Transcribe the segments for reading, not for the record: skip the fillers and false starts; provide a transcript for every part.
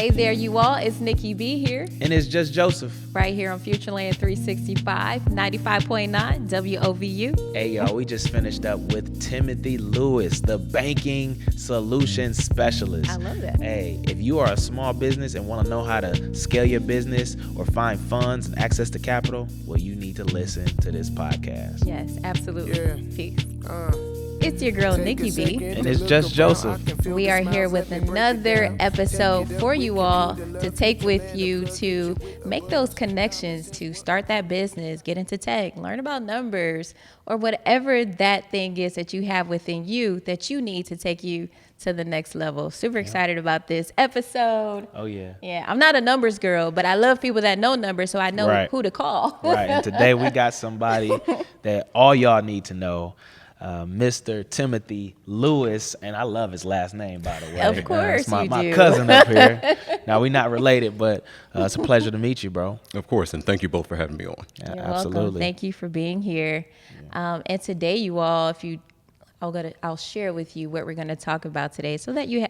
Hey there, you all. It's Nikki B here. And it's just Joseph. Right here on Futureland365, 95.9 WOVU. Hey, y'all, we just finished up with Timothy Lewis, the banking solution specialist. I love that. Hey, if you are a small business and want to know how to scale your business or find funds and access to capital, well, you need to listen to this podcast. Yes, absolutely. Peace. It's your girl, Nikki B. And it's just Joseph. We are here with another episode for you all to take with you to make those connections, to start that business, get into tech, learn about numbers, or whatever that thing is that you have within you that you need to take you to the next level. Super excited about this episode. Oh, yeah. Yeah, I'm not a numbers girl, but I love people that know numbers, so I know who to call. Right, and today we got somebody that all y'all need to know. Mr. Timothy Lewis, and I love his last name, by the way. Of course, it's my do. cousin up here. Now, we're not related, but it's a pleasure to meet you, bro. Of course, and thank you both for having me on. You're Absolutely. welcome. Thank you for being here. And today, you all, I'll share with you what we're going to talk about today, so that you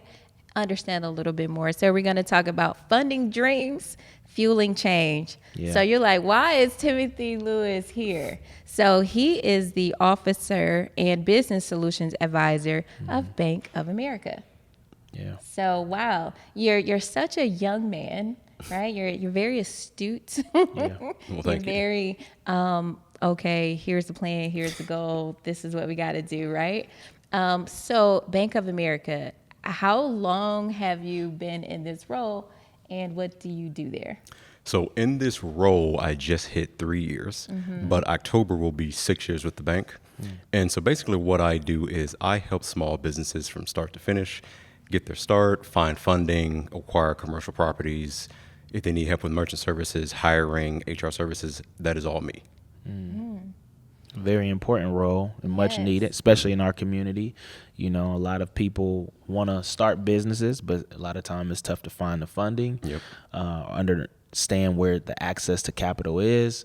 understand a little bit more. So we're going to talk about funding dreams, fueling change. Yeah. So you're like, why is Timothy Lewis here? So he is the Officer and Business Solutions Advisor of Bank of America. Yeah. So wow, you're such a young man, right? You're very astute. Yeah. Well, You're thank you. very okay, here's the plan, here's the goal, this is what we got to do, right? So Bank of America, how long have you been in this role, and what do you do there? So in this role, I just hit 3 years, but October will be 6 years with the bank. And so basically what I do is I help small businesses from start to finish get their start, find funding, acquire commercial properties. If they need help with merchant services, hiring, HR services, that is all me. Very important role and much Yes. needed, especially in our community. You know, a lot of people want to start businesses, but a lot of time it's tough to find the funding, Yep. understand where the access to capital is.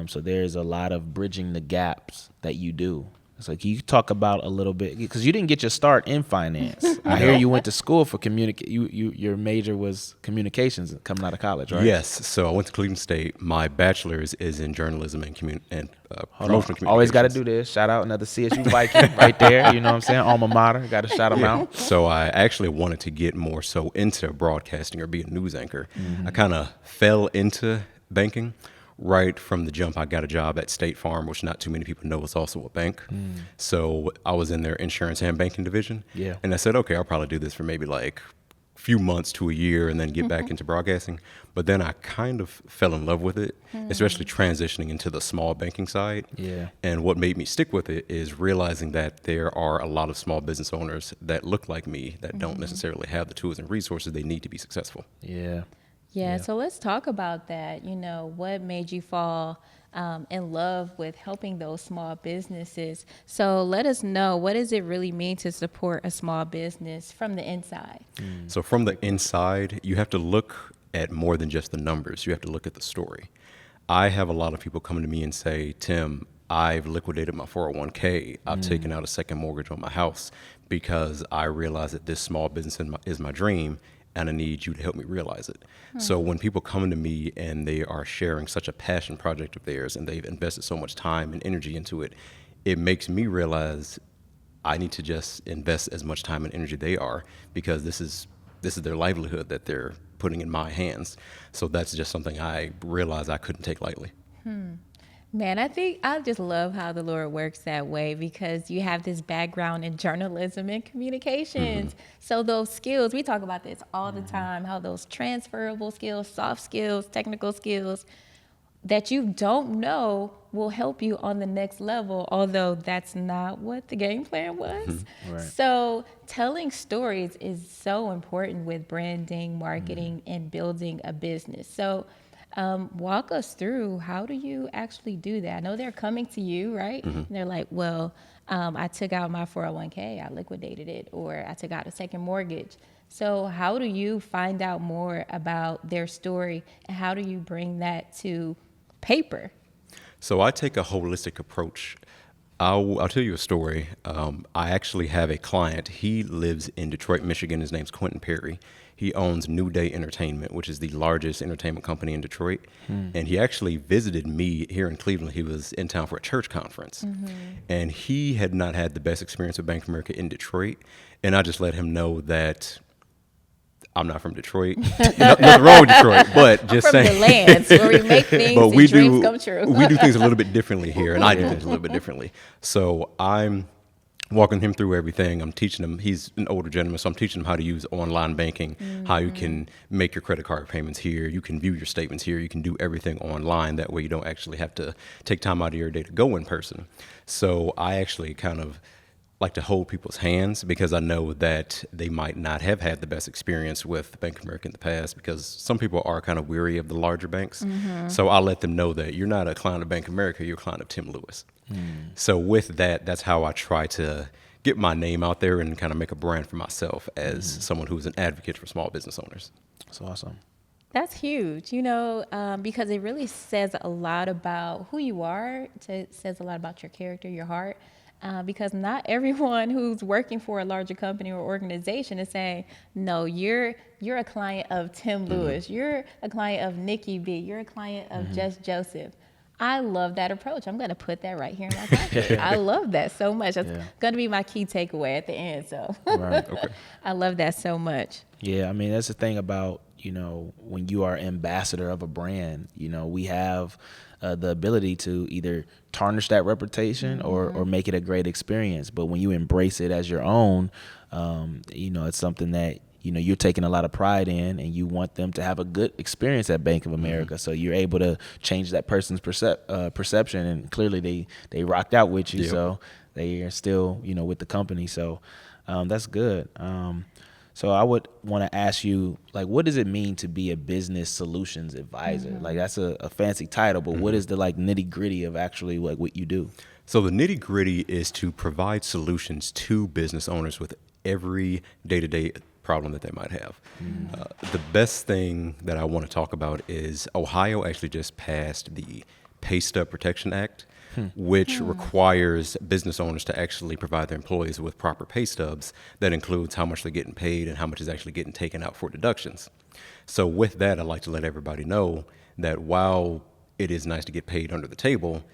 So there's a lot of bridging the gaps that you do. It's like, you talk about a little bit, because you didn't get your start in finance. I hear you went to school for your major was communications coming out of college, right? Yes. So I went to Cleveland State. My bachelor's is in journalism and promotional communications. Always got to do this. Shout out another CSU Viking right there. You know what I'm saying? Alma mater. Got to shout them out. So I actually wanted to get more so into broadcasting or be a news anchor. I kind of fell into banking. Right from the jump, I got a job at State Farm, which not too many people know is also a bank. So I was in their insurance and banking division. Yeah. And I said, okay, I'll probably do this for maybe like a few months to a year and then get back into broadcasting. But then I kind of fell in love with it, especially transitioning into the small banking side. Yeah. And what made me stick with it is realizing that there are a lot of small business owners that look like me that don't necessarily have the tools and resources they need to be successful. Yeah. Yeah, so let's talk about that. You know, what made you fall in love with helping those small businesses? So let us know, what does it really mean to support a small business from the inside? So from the inside, you have to look at more than just the numbers. You have to look at the story. I have a lot of people coming to me and say, Tim, I've liquidated my 401k. I've taken out a second mortgage on my house because I realize that this small business is my dream, and I need you to help me realize it. So when people come to me and they are sharing such a passion project of theirs and they've invested so much time and energy into it, it makes me realize I need to just invest as much time and energy they are, because this is their livelihood that they're putting in my hands. So that's just something I realized I couldn't take lightly. Man, I just love how the Lord works that way, because you have this background in journalism and communications. So those skills, we talk about this all the time, how those transferable skills, soft skills, technical skills that you don't know will help you on the next level, although that's not what the game plan was. Right. So telling stories is so important with branding, marketing, and building a business. So walk us through, how do you actually do that? I know they're coming to you, right? And they're like, well, I took out my 401k, I liquidated it, or I took out a second mortgage. So how do you find out more about their story, and how do you bring that to paper? So I take a holistic approach. I'll tell you a story. I actually have a client. He lives in Detroit, Michigan. His name's Quentin Perry. He owns New Day Entertainment, which is the largest entertainment company in Detroit. And he actually visited me here in Cleveland. He was in town for a church conference. And he had not had the best experience with Bank of America in Detroit. And I just let him know that I'm not from Detroit. Nothing wrong with Detroit, but just From saying. the lands where we make things But and dreams come true. we do things a little bit differently here, and I do things a little bit differently. So I'm walking him through everything. I'm teaching him. He's an older gentleman, so I'm teaching him how to use online banking, how you can make your credit card payments here. You can view your statements here. You can do everything online. That way you don't actually have to take time out of your day to go in person. So I actually kind of like to hold people's hands because I know that they might not have had the best experience with Bank of America in the past, because some people are kind of weary of the larger banks. So I let them know that you're not a client of Bank of America, you're a client of Tim Lewis. So with that, that's how I try to get my name out there and kind of make a brand for myself as someone who's an advocate for small business owners. That's awesome. That's huge, because it really says a lot about who you are. It says a lot about your character, your heart. Because not everyone who's working for a larger company or organization is saying, no, you're a client of Tim Lewis. You're a client of Nikki B. You're a client of Just Joseph. I love that approach. I'm going to put that right here in my pocket. I love that so much. That's going to be my key takeaway at the end. So Right. Okay. I love that so much. Yeah, I mean, that's the thing about, when you are ambassador of a brand, we have the ability to either tarnish that reputation or make it a great experience. But when you embrace it as your own, it's something that, you're taking a lot of pride in, and you want them to have a good experience at Bank of America. So you're able to change that person's perception, and clearly they rocked out with you. Yep. So they are still, with the company. So that's good. So I would want to ask you, like, what does it mean to be a business solutions advisor? Like, that's a fancy title, but what is the nitty gritty of actually like what you do? So the nitty gritty is to provide solutions to business owners with every day-to-day problem that they might have. The best thing that I want to talk about is Ohio actually just passed the Pay Stub Protection Act, which requires business owners to actually provide their employees with proper pay stubs. That includes how much they're getting paid and how much is actually getting taken out for deductions. So with that, I'd like to let everybody know that while it is nice to get paid under the table,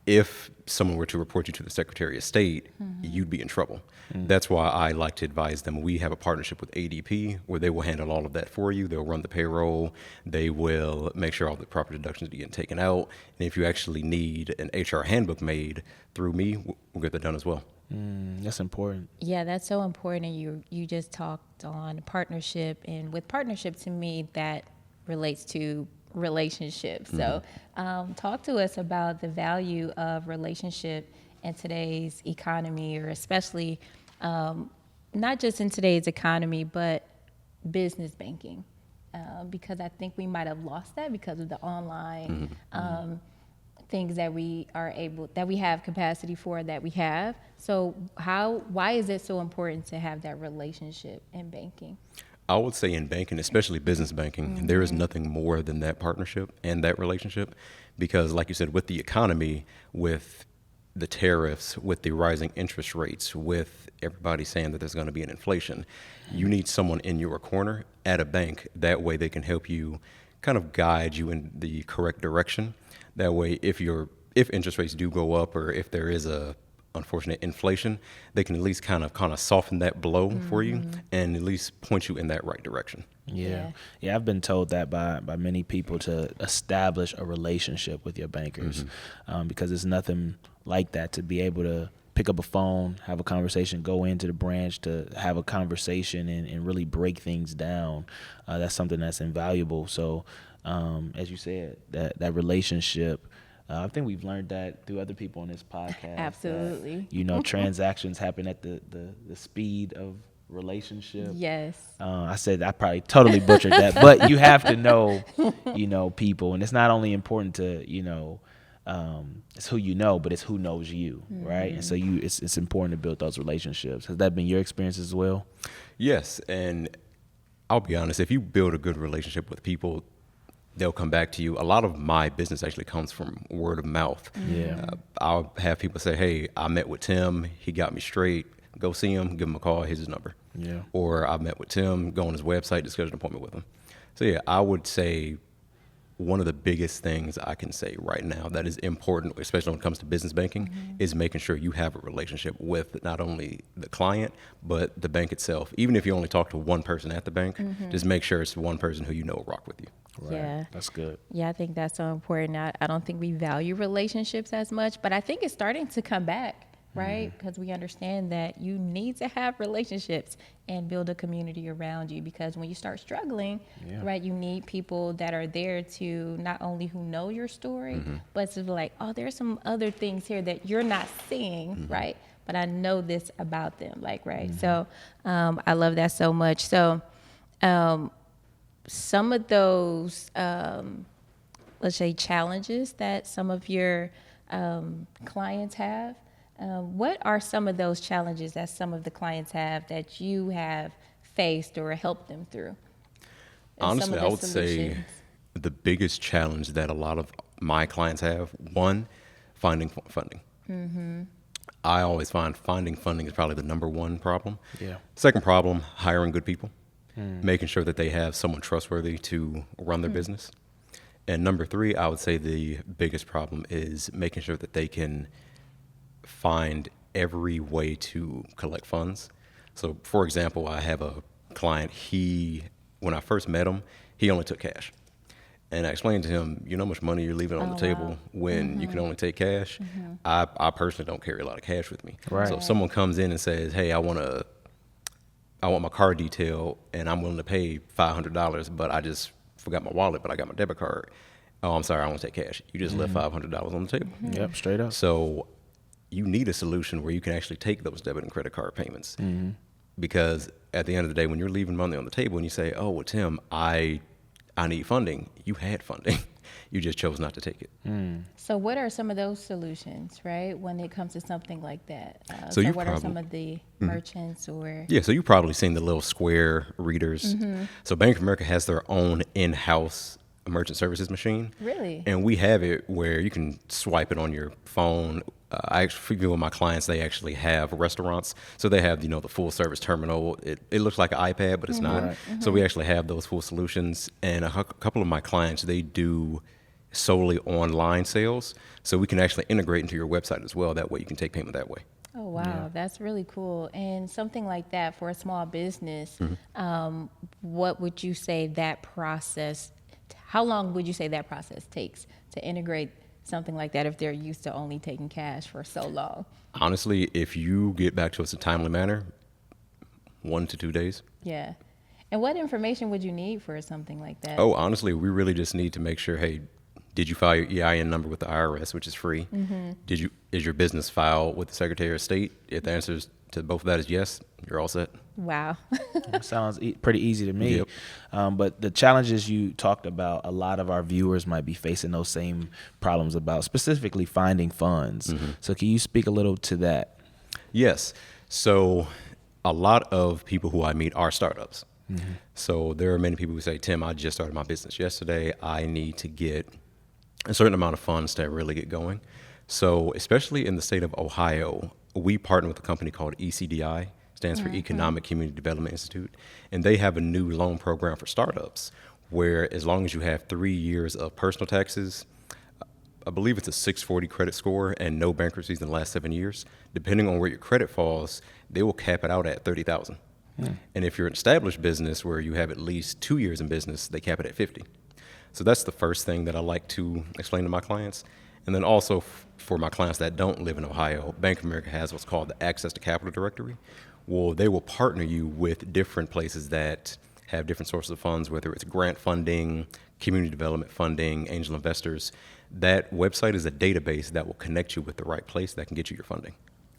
if someone were to report you to the Secretary of State, you'd be in trouble. That's why I like to advise them. We have a partnership with ADP where they will handle all of that for you. They'll run the payroll. They will make sure all the proper deductions are getting taken out. And if you actually need an HR handbook made through me, we'll get that done as well. That's important. Yeah, that's so important. And you just talked on partnership, and with partnership, to me, that relates to relationships. So talk to us about the value of relationship in today's economy, or especially not just in today's economy, but business banking. Because I think we might have lost that because of the online things that we have capacity for, that we have. So why is it so important to have that relationship in banking? I would say in banking, especially business banking, there is nothing more than that partnership and that relationship, because like you said, with the economy, with the tariffs, with the rising interest rates, with everybody saying that there's going to be an inflation, you need someone in your corner at a bank. That way they can help you kind of guide you in the correct direction. That way, if interest rates do go up, or if there is a unfortunate inflation, they can at least kind of soften that blow for you and at least point you in that right direction. Yeah. I've been told that by many people, to establish a relationship with your bankers, because it's nothing like that, to be able to pick up a phone, have a conversation, go into the branch to have a conversation and really break things down. That's something that's invaluable. So as you said, that relationship, I think we've learned that through other people on this podcast. Absolutely. That, transactions happen at the speed of relationship. Yes. I probably totally butchered that, but you have to know, people, and it's not only important to, it's who you know, but it's who knows you, right? And so it's important to build those relationships. Has that been your experience as well? Yes, and I'll be honest, if you build a good relationship with people, they'll come back to you. A lot of my business actually comes from word of mouth. Yeah. I'll have people say, hey, I met with Tim. He got me straight. Go see him. Give him a call. Here's his number. Yeah. Or I met with Tim. Go on his website. Discuss an appointment with him. So, yeah, I would say one of the biggest things I can say right now that is important, especially when it comes to business banking, is making sure you have a relationship with not only the client, but the bank itself. Even if you only talk to one person at the bank, just make sure it's one person who you know will rock with you. Right. Yeah. That's good. Yeah, I think that's so important. I don't think we value relationships as much, but I think it's starting to come back, right? Because we understand that you need to have relationships and build a community around you, because when you start struggling, right, you need people that are there to not only who know your story, but to be like, oh, there's some other things here that you're not seeing, right? But I know this about them, like, right? So I love that so much. So some of those, let's say, challenges that some of your clients have, what are some of those challenges that some of the clients have that you have faced or helped them through? And some Honestly, of I the would say solutions? the biggest challenge that a lot of my clients have, one, finding funding. I always find finding funding is probably the number one problem. Yeah. Second problem, hiring good people, making sure that they have someone trustworthy to run their business. And number three, I would say the biggest problem is making sure that they can find every way to collect funds. So, for example, I have a client, when I first met him, he only took cash. And I explained to him, you know how much money you're leaving on the table when you can only take cash? I personally don't carry a lot of cash with me. Right. So if someone comes in and says, hey, I want my car detailed and I'm willing to pay $500, but I just forgot my wallet, but I got my debit card. Oh, I'm sorry, I want to take cash. You just left $500 on the table. Yep. Straight up. So you need a solution where you can actually take those debit and credit card payments. Because at the end of the day, when you're leaving money on the table and you say, oh, well, Tim, I need funding, you had funding. You just chose not to take it. So what are some of those solutions, right, when it comes to something like that? So you what are some probably- of the merchants or? Yeah, so you've probably seen the little square readers. So Bank of America has their own in-house merchant services machine. Really? And we have it where you can swipe it on your phone. I actually, with my clients, they actually have restaurants. So they have, the full service terminal. It looks like an iPad, but it's not. Right. So we actually have those full solutions. And a couple of my clients, they do solely online sales. So we can actually integrate into your website as well. That way you can take payment that way. Oh, wow. That's really cool. And something like that for a small business, what would you say that process, how long would you say that process takes to integrate something like that if they're used to only taking cash for so long? Honestly, if you get back to us in a timely manner, 1 to 2 days. Yeah. And what information would you need for something like that? Oh, honestly, we really just need to make sure, hey, did you file your EIN number with the IRS, which is free? Is your business filed with the Secretary of State? If the answer to both of that is yes, you're all set. Wow. Sounds pretty easy to me. Yep. But the challenges you talked about, a lot of our viewers might be facing those same problems about specifically finding funds. So can you speak a little to that? Yes. So a lot of people who I meet are startups. So there are many people who say, Tim, I just started my business yesterday. I need to get a certain amount of funds to really get going. So especially in the state of Ohio, we partner with a company called ECDI, stands for Economic Community Development Institute, and they have a new loan program for startups where as long as you have 3 years of personal taxes, I believe it's a 640 credit score and no bankruptcies in the last 7 years, depending on where your credit falls, they will cap it out at $30,000. And if you're an established business where you have at least 2 years in business, they cap it at 50. So that's the first thing that I like to explain to my clients. And then also for my clients that don't live in Ohio, Bank of America has what's called the Access to Capital Directory. Well, they will partner you with different places that have different sources of funds, whether it's grant funding, community development funding, angel investors. That website is a database that will connect you with the right place that can get you your funding.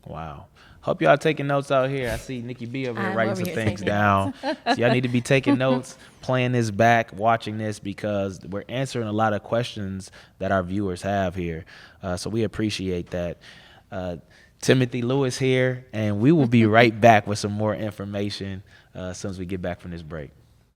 Wow. Hope y'all taking notes out here. I see Nikki B over here I'm writing over some here things taking down. So y'all need to be taking notes, playing this back, watching this, because we're answering a lot of questions that our viewers have here. So we appreciate that. Timothy Lewis here, and we will be right back with some more information as soon as we get back from this break.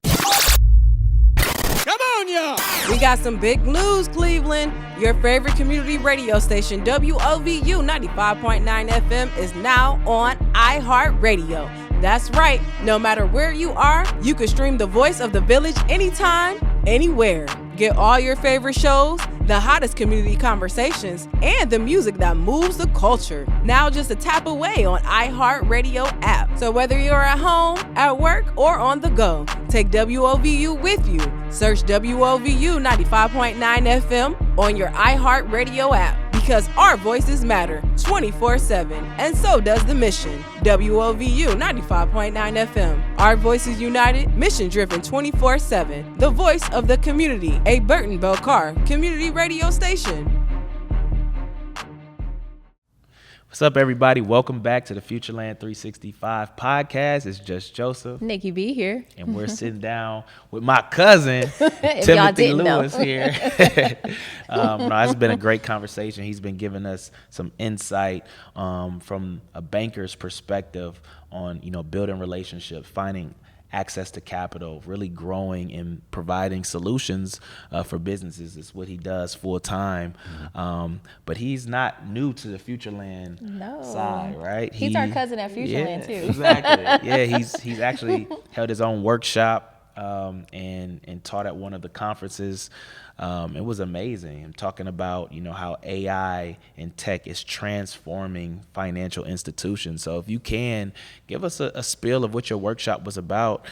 Come on, Virginia. We got some big news, Cleveland. Your favorite community radio station, WOVU 95.9 FM, is now on iHeartRadio. That's right. No matter where you are, you can stream the voice of the village anytime, anywhere. Get all your favorite shows, the hottest community conversations, and the music that moves the culture. Now just a tap away on iHeartRadio app. So whether you're at home, at work, or on the go, take WOVU with you. Search WOVU 95.9 FM on your iHeartRadio app. Because our voices matter 24/7, and so does the mission. WOVU 95.9 FM. Our voices united, mission driven 24/7. The voice of the community, a Burtonville Carr community radio station. What's up, everybody? Welcome back to the Futureland365 podcast. It's just Joseph. Nikki B here. And we're sitting down with my cousin, Timothy Lewis here. It's been a great conversation. He's been giving us some insight from a banker's perspective on, building relationships, finding access to capital, really growing and providing solutions for businesses is what he does full time. But he's not new to the Futureland side, right? He's our cousin at Futureland too. Exactly. Yeah, he's actually held his own workshop and taught at one of the conferences. It was amazing. I'm talking about, how AI and tech is transforming financial institutions. So if you can give us a spiel of what your workshop was about,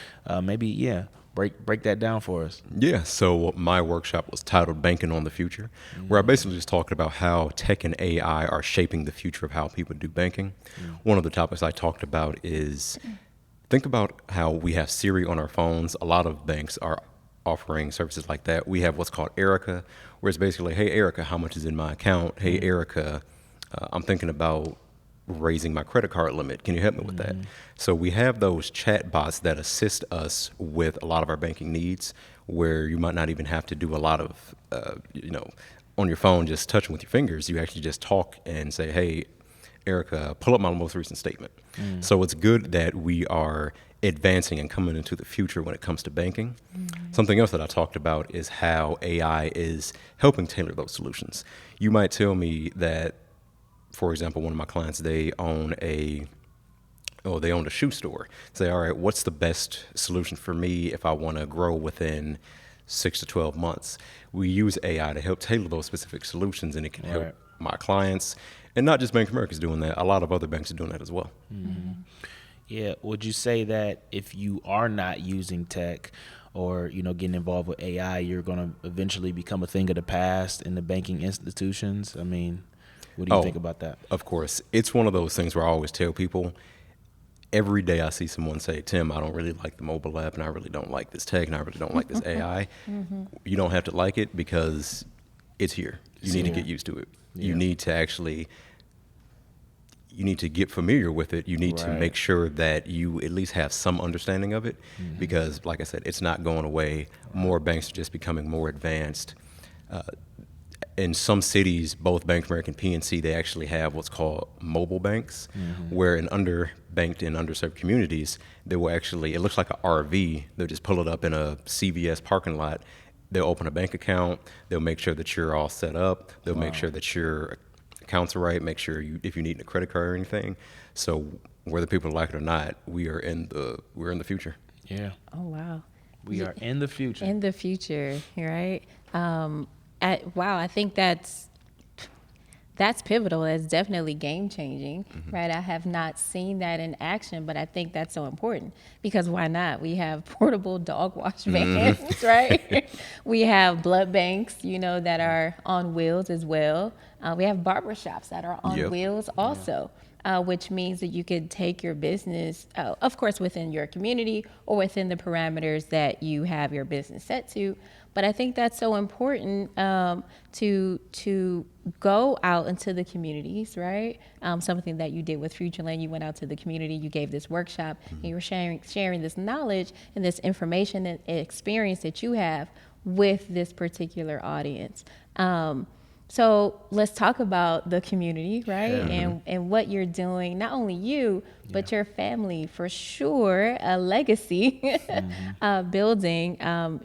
break that down for us. Yeah, so my workshop was titled Banking on the Future, where I basically just talked about how tech and AI are shaping the future of how people do banking. One of the topics I talked about is think about how we have Siri on our phones. A lot of banks are offering services like that. We have what's called Erica, where it's basically, hey, Erica, how much is in my account? Hey, Erica, I'm thinking about raising my credit card limit. Can you help me with that? So we have those chat bots that assist us with a lot of our banking needs, where you might not even have to do a lot of, on your phone, just touching with your fingers. You actually just talk and say, hey, Erica, pull up my most recent statement. So it's good that we are advancing and coming into the future when it comes to banking. Something else that I talked about is how AI is helping tailor those solutions. You might tell me that, for example, one of my clients, they owned a shoe store. Say, all right, what's the best solution for me if I want to grow within 6 to 12 months? We use AI to help tailor those specific solutions, and it can help my clients. And not just Bank of America is doing that. A lot of other banks are doing that as well. Yeah. Would you say that if you are not using tech or, getting involved with AI, you're going to eventually become a thing of the past in the banking institutions? I mean, what do you think about that? Of course. It's one of those things where I always tell people, every day I see someone say, Tim, I don't really like the mobile app, and I really don't like this tech, and I really don't like this AI. You don't have to like it because it's here. You need to get used to it. You need to actually, you need to get familiar with it. You need to make sure that you at least have some understanding of it, because like I said, it's not going away. More banks are just becoming more advanced. In some cities, both Bank of America and PNC, they actually have what's called mobile banks, where in underbanked and underserved communities, they will actually, it looks like an RV. They'll just pull it up in a CVS parking lot. They'll open a bank account. They'll make sure that you're all set up. They'll make sure that your accounts are right. Make sure if you need a credit card or anything. So whether people like it or not, we're in the future. Yeah. Oh, wow. We are in the future. In the future, right? I think that's pivotal. That's definitely game changing, right? I have not seen that in action, but I think that's so important because why not? We have portable dog wash vans, right? We have blood banks, that are on wheels as well. We have barbershops that are on wheels also, which means that you could take your business, of course, within your community or within the parameters that you have your business set to. But I think that's so important to go out into the communities, right? Something that you did with Futureland, you went out to the community, you gave this workshop, and you were sharing this knowledge and this information and experience that you have with this particular audience. So let's talk about the community, right? Yeah. And what you're doing, not only you, but your family, for sure, a legacy building.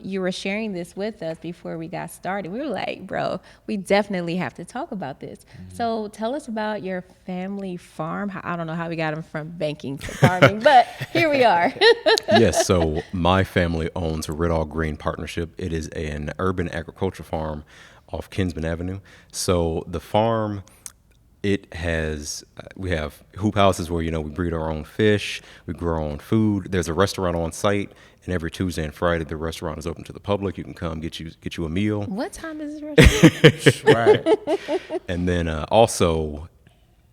You were sharing this with us before we got started. We were like, bro, we definitely have to talk about this. So tell us about your family farm. I don't know how we got them from banking to farming, but here we are. Yes, so my family owns a Red-All Green Partnership. It is an urban agriculture farm off Kinsman Avenue. So the farm, it has, we have hoop houses where, we breed our own fish, we grow our own food. There's a restaurant on site, and every Tuesday and Friday, the restaurant is open to the public. You can come get you a meal. What time is this restaurant? Right. And then also,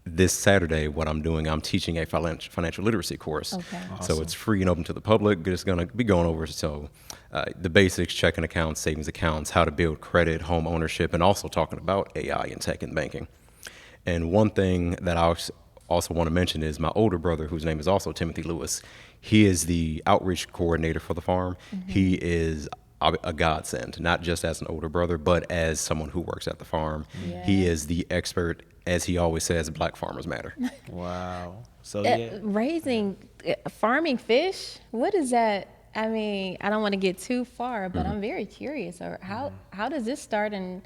this Saturday, what I'm doing, I'm teaching a financial literacy course. Okay. So it's free and open to the public. It's going to be going over the basics, checking accounts, savings accounts, how to build credit, home ownership, and also talking about AI and tech and banking. And one thing that I also want to mention is my older brother, whose name is also Timothy Lewis. He is the outreach coordinator for the farm. He is a godsend, not just as an older brother, but as someone who works at the farm. Yeah. He is the expert. As he always says, Black farmers matter. Wow. So yeah. Farming fish, what is that? I mean, I don't want to get too far, but I'm very curious. Or how does this start, and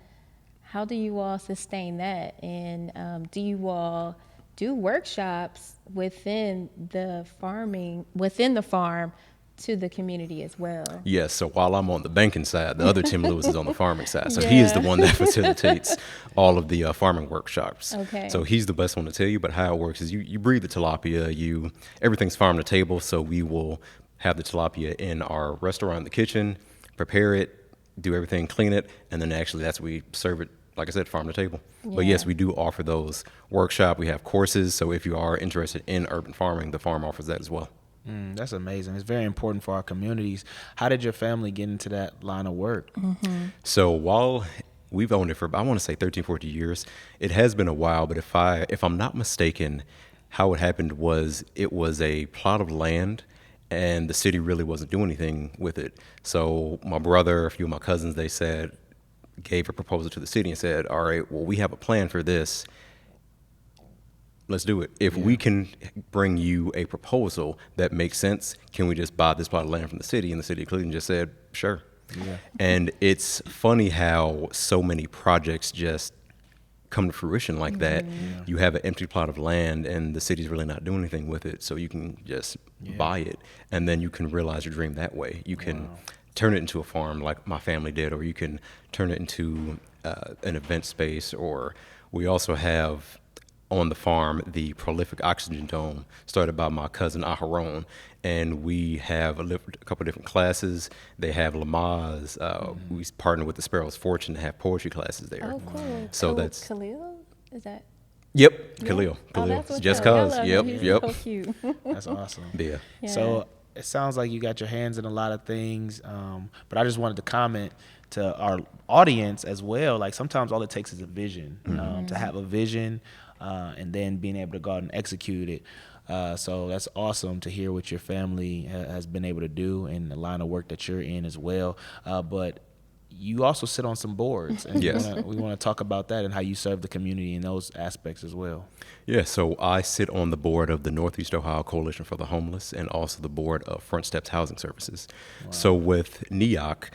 how do you all sustain that? And do you all do workshops within the farm to the community as well? Yes, so while I'm on the banking side, the other Tim Lewis is on the farming side. So he is the one that facilitates all of the farming workshops. Okay. So he's the best one to tell you, but how it works is you breed the tilapia, everything's farm to table, so we will have the tilapia in our restaurant in the kitchen, prepare it, do everything, clean it, and then actually we serve it, like I said, farm to table. But yes, we do offer those workshops. We have courses, so if you are interested in urban farming, the farm offers that as well. That's amazing. It's very important for our communities. How did your family get into that line of work? So while we've owned it for, I want to say 13, 14 years, it has been a while, but if I'm not mistaken, how it happened was it was a plot of land and the city really wasn't doing anything with it. So my brother, a few of my cousins, gave a proposal to the city and said, all right, well, we have a plan for this. Let's do it. If we can bring you a proposal that makes sense, can we just buy this plot of land from the city? And the city of Cleveland just said, sure. Yeah. And it's funny how so many projects just come to fruition like that. You have an empty plot of land and the city's really not doing anything with it, so you can just buy it, and then you can realize your dream that way. You can turn it into a farm like my family did, or you can turn it into an event space, or we also have on the farm the prolific oxygen dome started by my cousin Aharon, and we have a couple different classes. They have Lamaze. We partner with the Sparrow's Fortune to have poetry classes there. Oh, cool. So that's Khalil? Is that? Yep, Khalil. Oh, Khalil. that's what's Just up. I cause. love Yep, him. He's yep. so cute. That's awesome. Yeah. So it sounds like you got your hands in a lot of things, but I just wanted to comment to our audience as well. Like sometimes all it takes is a vision, to have a vision, and then being able to go out and execute it. So that's awesome to hear what your family has been able to do and the line of work that you're in as well. But you also sit on some boards, and Yes. we want to talk about that and how you serve the community in those aspects as well. Yeah, so I sit on the board of the Northeast Ohio Coalition for the Homeless and also the board of Front Steps Housing Services. Wow. So with NEOCH,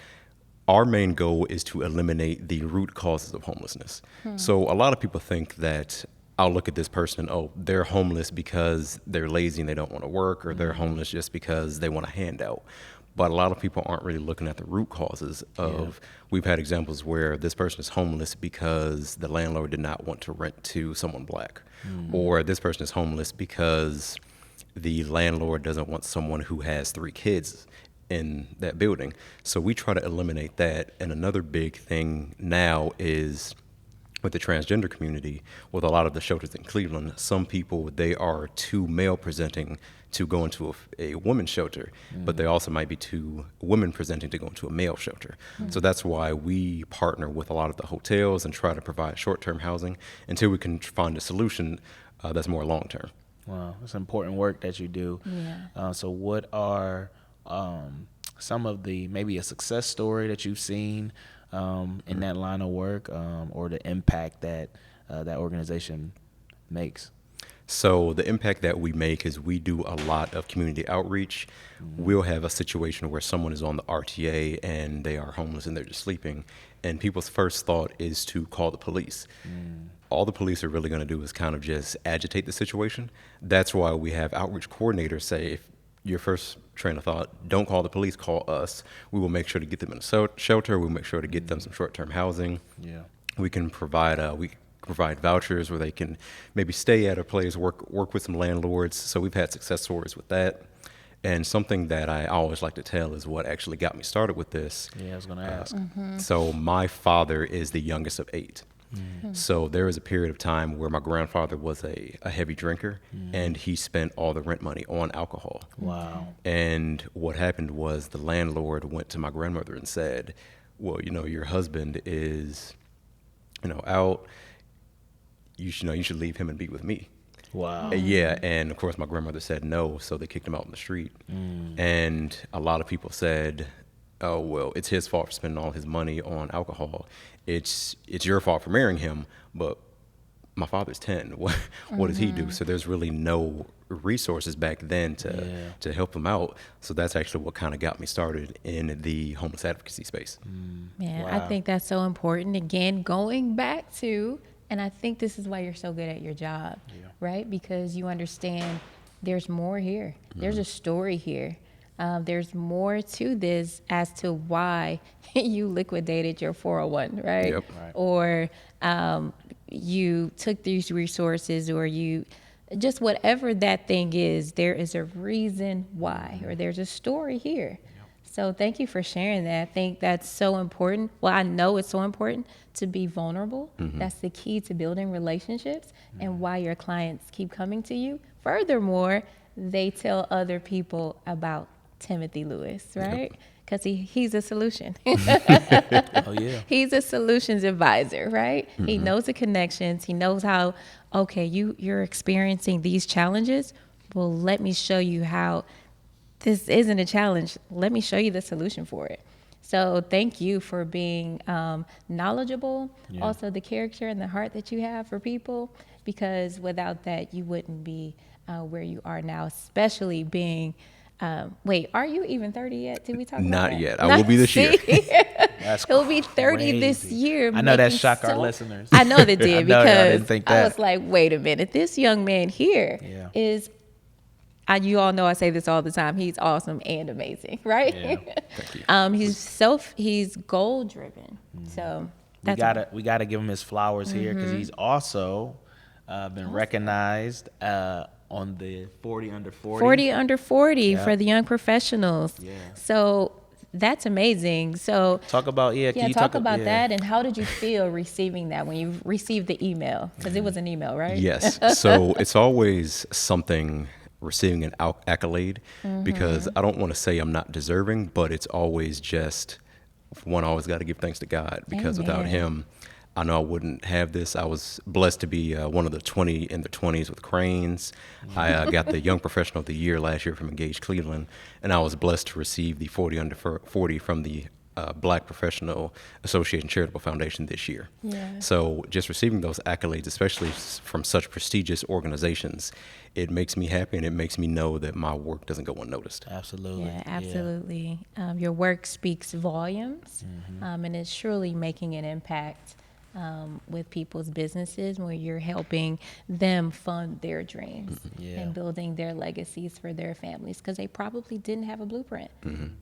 our main goal is to eliminate the root causes of homelessness. So a lot of people think that I'll look at this person, oh, they're homeless because they're lazy and they don't want to work, or they're homeless just because they want a handout. But a lot of people aren't really looking at the root causes of, we've had examples where this person is homeless because the landlord did not want to rent to someone black, or this person is homeless because the landlord doesn't want someone who has 3 kids in that building. So we try to eliminate that. And another big thing now is with the transgender community, with a lot of the shelters in Cleveland, some people, they are too male presenting to go into a women's shelter, but they also might be too women presenting to go into a male shelter. So that's why we partner with a lot of the hotels and try to provide short-term housing until we can find a solution that's more long-term. Wow, that's important work that you do. Yeah. So what are some of the, maybe a success story that you've seen in that line of work, or the impact that that organization makes? So the impact that we make is we do a lot of community outreach. We'll have a situation where someone is on the RTA and they are homeless and they're just sleeping, and people's first thought is to call the police. All the police are really going to do is kind of just agitate the situation. That's why we have outreach coordinators say, if your first train of thought, don't call the police, call us. We will make sure to get them in a shelter. We'll make sure to get them some short-term housing. Yeah. We can provide vouchers where they can maybe stay at a place, work with some landlords. So we've had success stories with that. And something that I always like to tell is what actually got me started with this. Yeah, I was going to ask. So my father is the youngest of 8. So there was a period of time where my grandfather was a heavy drinker, and he spent all the rent money on alcohol. Wow. And what happened was the landlord went to my grandmother and said, well, your husband is, out. You should leave him and be with me. Wow. Yeah, and of course my grandmother said no, so they kicked him out in the street. And a lot of people said, oh, well, it's his fault for spending all his money on alcohol. It's your fault for marrying him, but my father's 10. What does he do? So there's really no resources back then to help him out. So that's actually what kind of got me started in the homeless advocacy space. Man, Wow. I think that's so important. Again, going back to, and I think this is why you're so good at your job, right? Because you understand there's more here. There's a story here. There's more to this as to why you liquidated your 401, right? Yep. Right. Or you took these resources, or you just whatever that thing is, there is a reason why, or there's a story here. So thank you for sharing that. I think that's so important. Well, I know it's so important to be vulnerable. That's the key to building relationships and why your clients keep coming to you. Furthermore, they tell other people about Timothy Lewis, right? Because he's a solution. Oh, yeah. He's a solutions advisor, right? He knows the connections. He knows how, okay, you're experiencing these challenges. Well, let me show you how this isn't a challenge. Let me show you the solution for it. So thank you for being knowledgeable. Yeah. Also, the character and the heart that you have for people, because without that, you wouldn't be where you are now, especially being wait, are you even 30 yet? Did we talk about Not that? yet. I will be this year. That's He'll be 30 this crazy. year. I know that making shocked our listeners. I know they did, I know y'all because didn't think I that. was like, wait a minute. This young man here Yeah. is, you all know I say this all the time. He's awesome and amazing, right? Yeah. Thank you. He's goal driven. So we that's we gotta give him his flowers here, because he's also been recognized on the 40 under 40. 40 under 40 Yeah. for the young professionals. Yeah. So that's amazing. So Talk about can you talk about yeah. that, and how did you feel receiving that when you received the email? Because it was an email, right? Yes. So it's always something receiving an accolade, because I don't want to say I'm not deserving, but it's always just, one, I always got to give thanks to God, because without Amen. him, I know I wouldn't have this. I was blessed to be one of the 20 in the 20s with Cranes. I got the Young Professional of the Year last year from Engage Cleveland, and I was blessed to receive the 40 under 40 from the Black Professional Association Charitable Foundation this year. Yeah. So just receiving those accolades, especially from such prestigious organizations, it makes me happy, and it makes me know that my work doesn't go unnoticed. Absolutely. Yeah, absolutely. Your work speaks volumes, and it's truly making an impact with people's businesses, where you're helping them fund their dreams Yeah. and building their legacies for their families, because they probably didn't have a blueprint,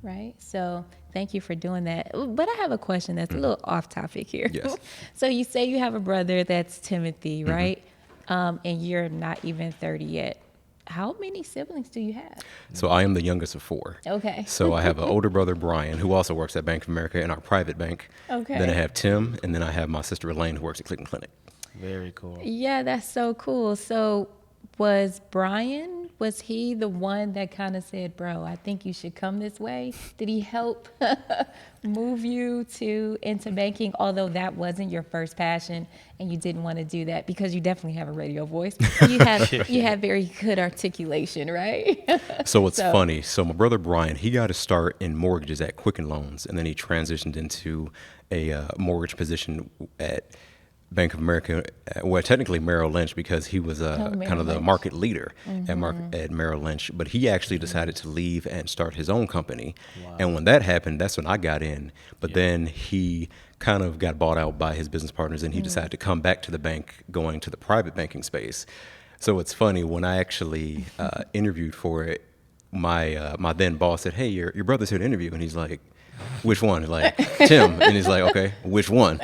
right? So thank you for doing that. But I have a question that's a little off topic here. Yes. So you say you have a brother that's Timothy, right? And you're not even 30 yet. How many siblings do you have? So I am the youngest of 4. Okay. So I have an older brother, Brian, who also works at Bank of America in our private bank. Okay. Then I have Tim, and then I have my sister Elaine, who works at Cleveland Clinic. Very cool. Yeah, that's so cool. So was Brian was he the one that kind of said, bro, I think you should come this way? Did he help move you into banking, although that wasn't your first passion and you didn't want to do that? Because you definitely have a radio voice. You have very good articulation, right? So it's funny. So my brother Brian, he got his start in mortgages at Quicken Loans, and then he transitioned into a mortgage position at Bank of America, well, technically Merrill Lynch, because he was kind of the market leader at Merrill Lynch. But he actually decided to leave and start his own company. Wow. And when that happened, that's when I got in. But then he kind of got bought out by his business partners, and he decided to come back to the bank, going to the private banking space. So it's funny, when I actually interviewed for it, my then boss said, hey, your brother's here to interview. And he's like, which one? Like, Tim. And he's like, okay, which one?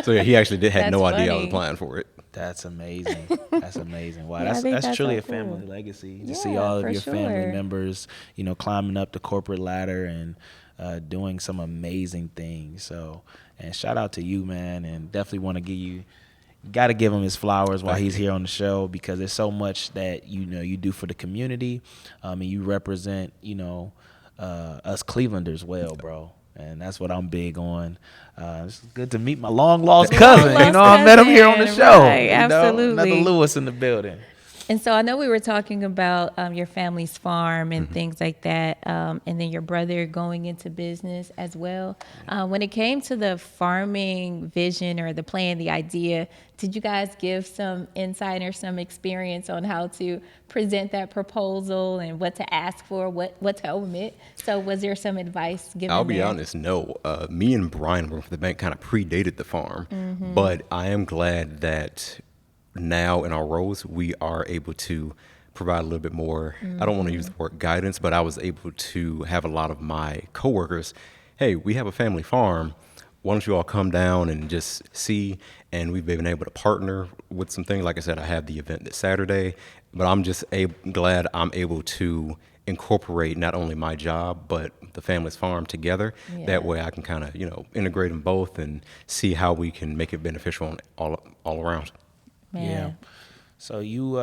So yeah, he actually had no idea I was applying for it. That's amazing. That's amazing. Wow, that's truly a family legacy to see all of your family members, climbing up the corporate ladder and doing some amazing things. So, and shout out to you, man, and definitely want to give you. Got to give him his flowers while he's here on the show, because there's so much that you do for the community, and you represent us Clevelanders well, bro. And that's what I'm big on. It's good to meet my long lost cousin. I met him here on the show. Right, absolutely. Another Lewis in the building. And so I know we were talking about your family's farm and things like that, and then your brother going into business as well. When it came to the farming vision or the plan, the idea, did you guys give some insight or some experience on how to present that proposal and what to ask for, what to omit? So was there some advice given? I'll be honest, no. Me and Brian working for the bank kind of predated the farm, but I am glad that now in our roles, we are able to provide a little bit more, I don't want to use the word guidance, but I was able to have a lot of my coworkers, hey, we have a family farm. Why don't you all come down and just see? And we've been able to partner with some things. Like I said, I have the event this Saturday, but I'm just glad I'm able to incorporate not only my job, but the family's farm together. Yeah. That way I can kind of, integrate them both and see how we can make it beneficial all around. Yeah. So you,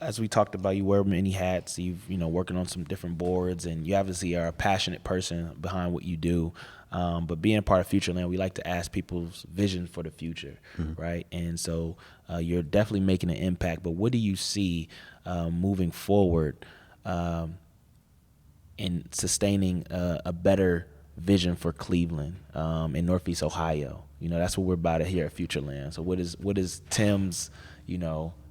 as we talked about, you wear many hats. You've, working on some different boards, and you obviously are a passionate person behind what you do. But being a part of Futureland, we like to ask people's vision for the future, right? And so you're definitely making an impact. But what do you see moving forward in sustaining a better vision for Cleveland in Northeast Ohio? That's what we're about here at Futureland. So what is Tim's,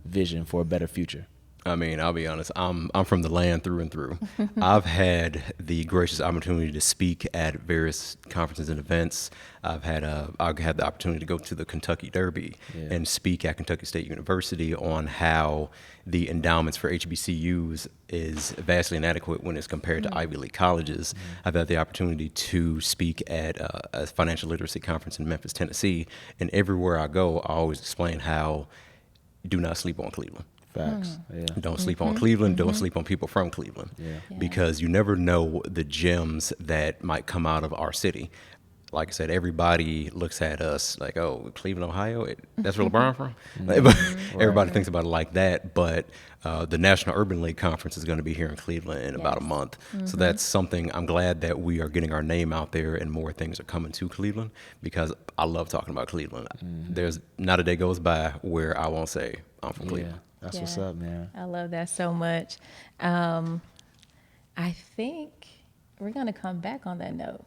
vision for a better future? I mean, I'll be honest, I'm from the land through and through. I've had the gracious opportunity to speak at various conferences and events. I've had the opportunity to go to the Kentucky Derby and speak at Kentucky State University on how the endowments for HBCUs is vastly inadequate when it's compared to Ivy League colleges. I've had the opportunity to speak at a financial literacy conference in Memphis, Tennessee, and everywhere I go, I always explain how do not sleep on Cleveland. Facts. Yeah. Don't sleep on Cleveland. Don't sleep on people from Cleveland. Because you never know the gems that might come out of our city. Like I said, everybody looks at us like, oh, Cleveland, Ohio, that's where LeBron from? Everybody thinks about it like that. But the National Urban League Conference is going to be here in Cleveland in about a month. So that's something I'm glad that we are getting our name out there and more things are coming to Cleveland, because I love talking about Cleveland. There's not a day goes by where I won't say I'm from Cleveland. That's what's up, man. I love that so much. I think we're going to come back on that note.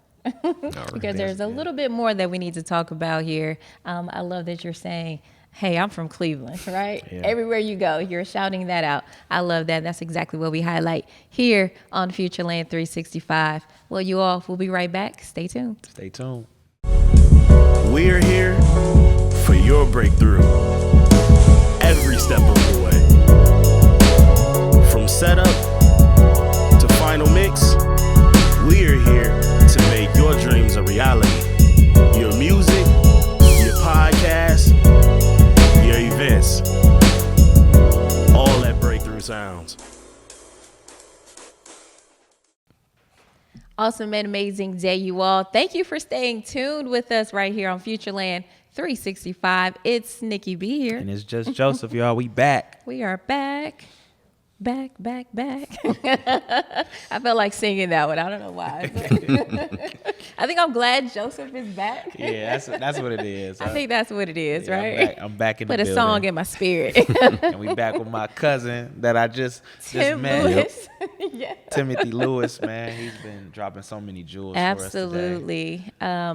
Because there's a little bit more that we need to talk about here. I love that you're saying, hey, I'm from Cleveland, right? Everywhere you go, you're shouting that out. I love that. That's exactly what we highlight here on Futureland365. Well, you all, we'll be right back. Stay tuned. Stay tuned. We're here for your breakthrough every step of the way. From setup to final mix, we're here to make your dreams a reality. Your music, your podcast, your events, all at Breakthrough Sounds. Awesome and amazing day, you all. Thank you for staying tuned with us right here on Futureland 365. It's Nikki B here. And it's just Joseph, y'all. We back. We are back. back. I felt like singing that one. I don't know why. I think I'm glad Joseph is back. Yeah, that's what it is. I think that's what it is, Yeah, right? I'm back in Put the a building. song in my spirit. And we back with my cousin that I just Tim met. Lewis. Yeah. Timothy Lewis, man. He's been dropping so many jewels for us today. Absolutely.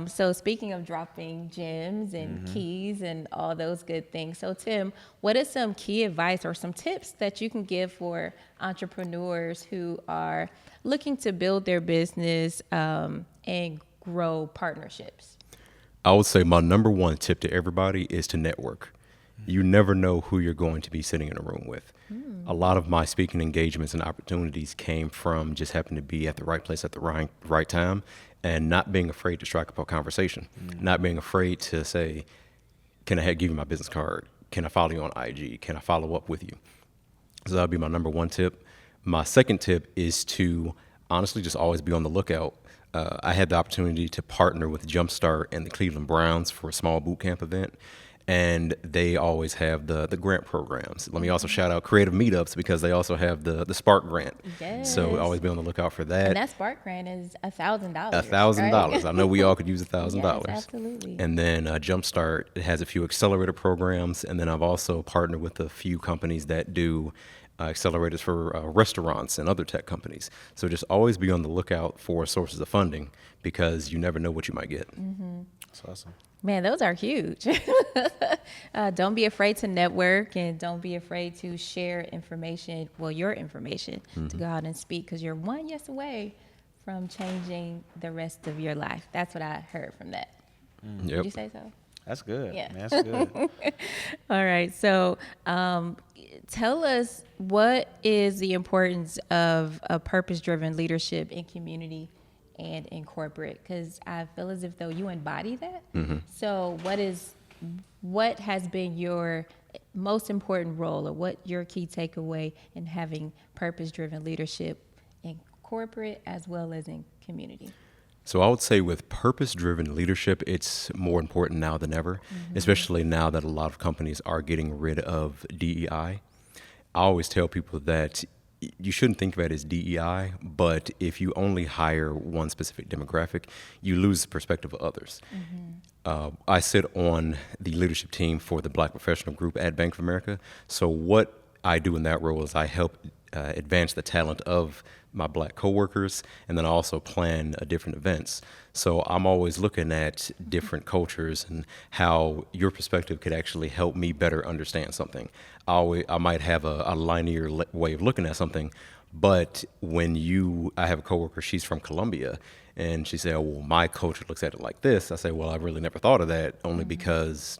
So speaking of dropping gems and keys and all those good things. So Tim, what is some key advice or some tips that you can give for entrepreneurs who are looking to build their business and grow partnerships? I would say my number one tip to everybody is to network. You never know who you're going to be sitting in a room with. A lot of my speaking engagements and opportunities came from just happening to be at the right place at the right time and not being afraid to strike up a conversation, not being afraid to say, can I give you my business card? Can I follow you on IG? Can I follow up with you? So that'll be my number one tip. My second tip is to honestly just always be on the lookout. I had the opportunity to partner with Jumpstart and the Cleveland Browns for a small boot camp event. And they always have the grant programs. Let me also shout out Creative Meetups because they also have the Spark grant. Yes. So always be on the lookout for that. And that Spark grant is $1,000. $1,000. I know we all could use $1,000. Yes, absolutely. And then Jumpstart has a few accelerator programs. And then I've also partnered with a few companies that do accelerators for restaurants and other tech companies. So just always be on the lookout for sources of funding because you never know what you might get. That's awesome. Man, those are huge. Don't be afraid to network and don't be afraid to share information, your information, to go out and speak because you're one yes away from changing the rest of your life. That's what I heard from that. Yep. Did you say so? That's good. Yeah. Man, that's good. All right. So tell us, what is the importance of a purpose-driven leadership in community and in corporate? Because I feel as if though you embody that. So what has been your most important role, or what your key takeaway in having purpose-driven leadership in corporate as well as in community? So I would say with purpose-driven leadership, it's more important now than ever, especially now that a lot of companies are getting rid of DEI. I always tell people that you shouldn't think of it as DEI, but if you only hire one specific demographic, you lose the perspective of others. I sit on the leadership team for the Black Professional Group at Bank of America. So what I do in that role is I help advance the talent of my Black coworkers, and then I also plan different events. So I'm always looking at different cultures and how your perspective could actually help me better understand something. I might have a linear way of looking at something, but I have a coworker, she's from Colombia, and she said, oh, well, my culture looks at it like this. I say, well, I really never thought of that, only because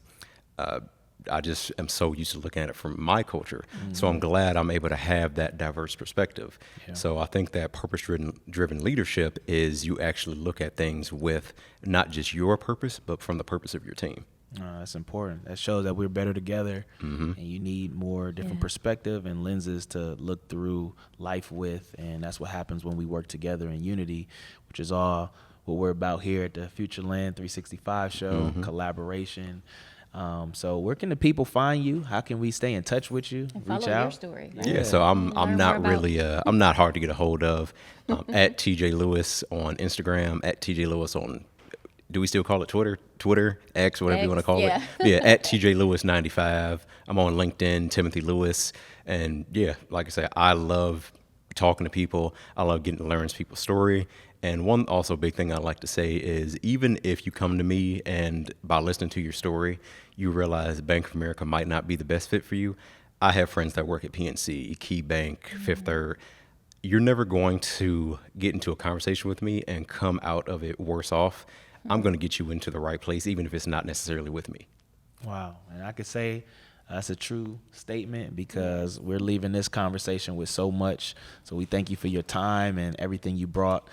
I just am so used to looking at it from my culture. So I'm glad I'm able to have that diverse perspective. Yeah. So I think that purpose-driven leadership is you actually look at things with not just your purpose, but from the purpose of your team. That's important. That shows that we're better together, and you need more different perspective and lenses to look through life with, and that's what happens when we work together in unity, which is all what we're about here at the Futureland365 show, collaboration. So where can the people find you? How can we stay in touch with you? And reach follow out? your story. Right? Yeah, so I'm Learn not more really I'm not hard to get a hold of. At TJ Lewis on Instagram, at TJ Lewis on, do we still call it Twitter, X, whatever you want to call it? Yeah, at TJ Lewis 95. I'm on LinkedIn, Timothy Lewis, and yeah, like I say, I love talking to people. I love getting to learn people's story. And one also big thing I like to say is, even if you come to me and by listening to your story, you realize Bank of America might not be the best fit for you, I have friends that work at PNC, Key Bank, Fifth Third. You're never going to get into a conversation with me and come out of it worse off. I'm going to get you into the right place, even if it's not necessarily with me. Wow. And I could say that's a true statement, because we're leaving this conversation with so much. So we thank you for your time and everything you brought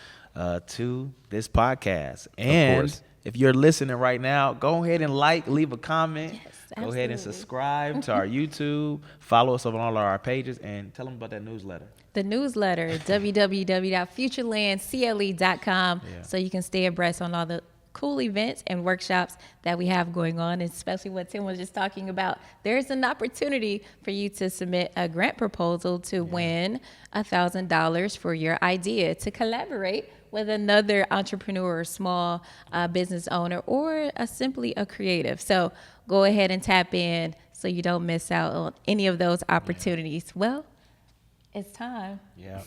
to this podcast. And if you're listening right now, go ahead and leave a comment. Yes, go ahead and subscribe to our YouTube. Follow us on all of our pages, and tell them about that newsletter. The newsletter, www.futurelandcle.com, so you can stay abreast on all the cool events and workshops that we have going on, especially what Tim was just talking about. There's an opportunity for you to submit a grant proposal to win $1,000 for your idea, to collaborate with another entrepreneur or small business owner, or simply a creative. So go ahead and tap in so you don't miss out on any of those opportunities. Well, it's time. Yeah.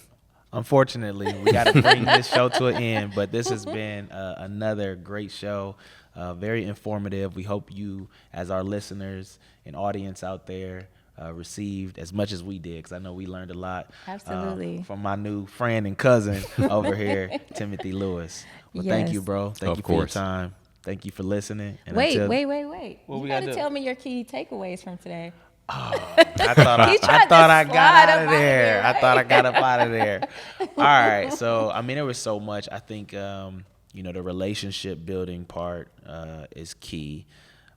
Unfortunately, we got to bring this show to an end, but this has been another great show, very informative. We hope you, as our listeners and audience out there, received as much as we did, because I know we learned a lot. Absolutely. From my new friend and cousin over here, Timothy Lewis. Well, thank Yes. you, bro. Thank you for your time. Thank you for listening. And Wait. What You we got gotta to do? tell me your key takeaways from today. I thought He tried to I got slide out up of out there. of I there, thought I right? got up out of there. All right. So, I mean, there was so much. I think, the relationship building part is key,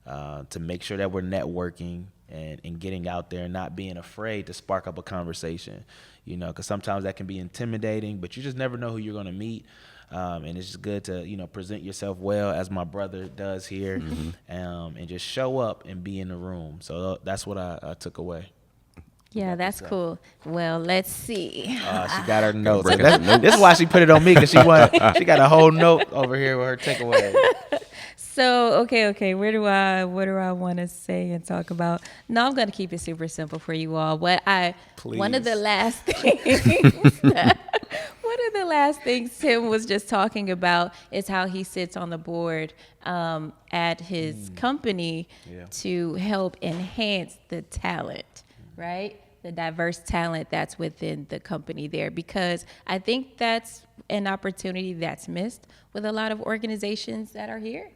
to make sure that we're networking and getting out there and not being afraid to spark up a conversation, because sometimes that can be intimidating, but you just never know who you're going to meet. And it's just good to, present yourself well, as my brother does here, and just show up and be in the room. So that's what I took away. Yeah, that's cool. Well, let's see. She got her notes. Bring us notes. This is why she put it on me, because she got a whole note over here with her takeaway. So, okay. What do I want to say and talk about? No, I'm going to keep it super simple for you all. One of the last things Tim was just talking about is how he sits on the board at his company to help enhance the talent, right? The diverse talent that's within the company there, because I think that's an opportunity that's missed with a lot of organizations that are here.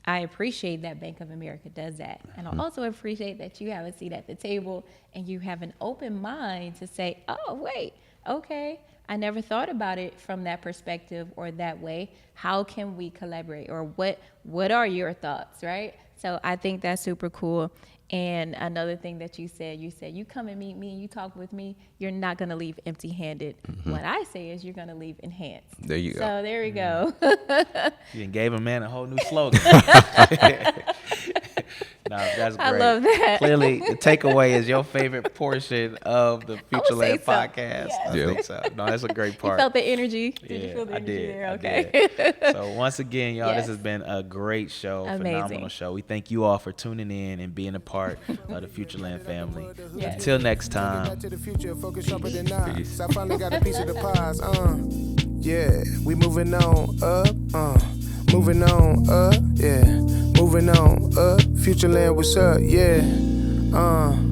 I appreciate that Bank of America does that. And I also appreciate that you have a seat at the table and you have an open mind to say, oh, wait, okay, I never thought about it from that perspective or that way. How can we collaborate? Or what are your thoughts, right? So I think that's super cool. And another thing that you said you come and meet me and you talk with me, you're not going to leave empty-handed. What I say is you're going to leave enhanced. There you go. So there we go. You done gave a man a whole new slogan. No, that's great. I love that. Clearly, the takeaway is your favorite portion of the I would say Futureland so. podcast. Yes. I think so. No, that's a great You part. felt the energy. Did you feel the I energy did. there? I Okay. did. So once again, y'all, Yes. this has been a great show, Amazing. phenomenal show. We thank you all for tuning in and being a part of the Futureland family. Yes. Until next time. To the future, focus sharper than now. Peace. So I finally got a piece of the prize. Yeah, we moving on up. Moving on up. Yeah, moving on up. Futureland, what's up? Yeah.